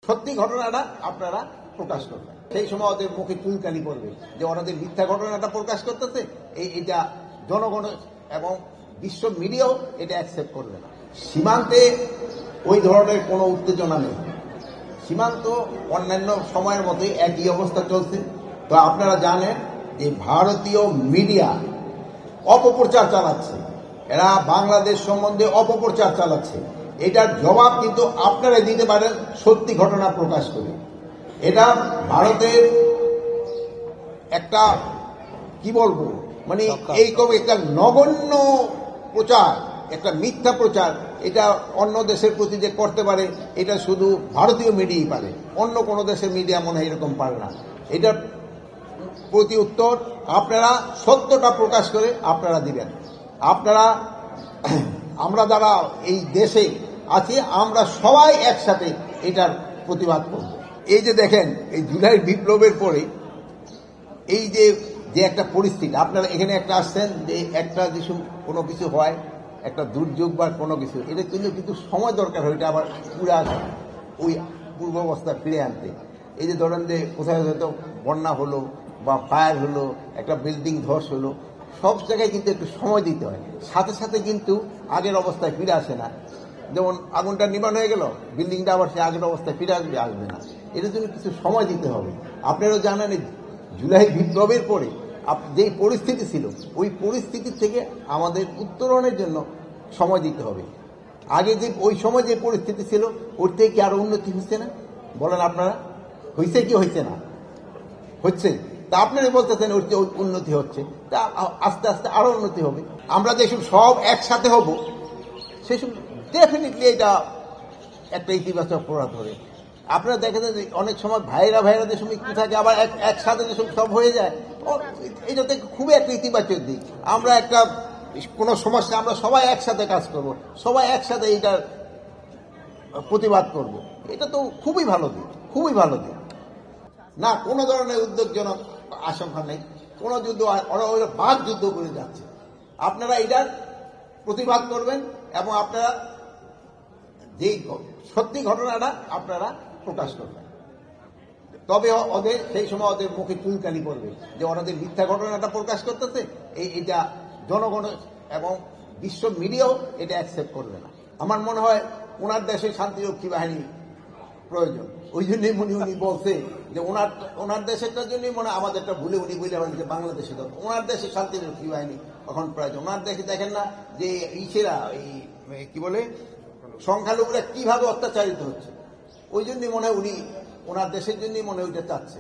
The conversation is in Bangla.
সত্যি ঘটনাটা আপনারা প্রকাশ করবেন। সেই সময় ওদের মুখে চুলকানি পড়বে যে ওনাদের মিথ্যা ঘটনাটা প্রকাশ করতেছে, এটা জনগণ এবং বিশ্ব মিডিয়াও এটা অ্যাকসেপ্ট করবে না। সীমান্তে ওই ধরনের কোনো উত্তেজনা নেই। সীমান্ত অন্যান্য সময়ের মতোই একই অবস্থা চলছে। তো আপনারা জানেন যে ভারতীয় মিডিয়া অপপ্রচার চালাচ্ছে, এরা বাংলাদেশ সম্বন্ধে অপপ্রচার চালাচ্ছে। এটার জবাব কিন্তু আপনারা দিতে পারেন সত্যি ঘটনা প্রকাশ করে। এটা ভারতের একটা কি বলবো, মানে এইরকম একটা নগণ্য প্রচার, একটা মিথ্যা প্রচার, এটা অন্য দেশের প্রতি যে করতে পারে এটা শুধু ভারতীয় মিডিয়াই পারে, অন্য কোনো দেশের মিডিয়া মনে হয় এরকম পারে না। এটার প্রতি উত্তর আপনারা সত্যটা প্রকাশ করে আপনারা দিবেন। আপনারা, আমরা যারা এই দেশে আছি আমরা সবাই একসাথে এটার প্রতিবাদ করব। এই যে দেখেন এই জুলাই বিপ্লবের পরে এই যে যে একটা পরিস্থিতি, আপনারা এখানে একটা আসছেন যে একটা কিছু কোনো কিছু হয়, একটা দুর্যোগ বা কোনো কিছু, এটা কিন্তু সময় দরকার হয় এটা আবার পুরা ওই পূর্বাবস্থায় ফিরে আনতে। এই যে ধরেন যে কোথায় হয়তো বন্যা হলো বা ফায়ার হলো, একটা বিল্ডিং ধস হলো, সব জায়গায় কিন্তু একটু সময় দিতে হয়, সাথে সাথে কিন্তু আগের অবস্থায় ফিরে আসে না। যেমন আগুনটা নির্মাণ হয়ে গেল, বিল্ডিংটা আবার সে আগের অবস্থায় ফিরে আসবে না, এটার জন্য কিছু সময় দিতে হবে। আপনারাও জানেন জুলাই বিপ্লবের পরে যেই পরিস্থিতি ছিল ওই পরিস্থিতি থেকে আমাদের উত্তরণের জন্য সময় দিতে হবে। আগে যে ওই সময় যে পরিস্থিতি ছিল ওর থেকে কি আরো উন্নতি হচ্ছে না? বলেন আপনারা, হয়েছে কি হয়েছে না? হচ্ছে। তা আপনারা বলতেছেন ওর যে উন্নতি হচ্ছে, তা আস্তে আস্তে আরো উন্নতি হবে। আমরা যেসব সব একসাথে হব সেসব ডেফিনেটলি এটা একটা ইতিবাচক প্রভাব ধরে। আপনারা দেখেন যে অনেক সময় ভাইরা যেসব একটু থাকে, আবার একসাথে যেসব সব হয়ে যায়, এটাতে খুবই একটা ইতিবাচক দিক। আমরা একটা কোনো সমস্যা আমরা সবাই একসাথে কাজ করব, সবাই একসাথে এইটার প্রতিবাদ করব, এটা তো খুবই ভালো দিক, খুবই ভালো দিক। না কোনো ধরনের উদ্বেগজনক আশঙ্কা নেই, কোনো যুদ্ধ, ওরা বাদ যুদ্ধ করে যাচ্ছে। আপনারা এটার প্রতিবাদ করবেন এবং আপনারা যে সত্যি ঘটনাটা আপনারা প্রকাশ করবেন। তবে ওদের সেই সময় ওদের মুখে চুলকানি পড়বে যে ওনাদের মিথ্যা ঘটনাটা প্রকাশ করতেছে, এটা জনগণ এবং বিশ্ব মিডিয়াও এটা অ্যাকসেপ্ট করবে না। আমার মনে হয় ওনার দেশে শান্তিরক্ষী বাহিনী প্রয়োজন, ওই জন্যই উনি বলছে যে ওনার দেশেরটার জন্যই মনে আমাদেরটা ভুলে উনি বলে যে বাংলাদেশে ওনার দেশে শান্তিরক্ষী বাহিনী এখন প্রয়োজন। ওনার দেশে দেখেন না যে ইসেরা এই কি বলে সংখ্যালঘুরা কিভাবে অত্যাচারিত হচ্ছে, ওই জন্যই মনে হয় উনি ওনার দেশের জন্যই মনে হয় ওইটা চাচ্ছে।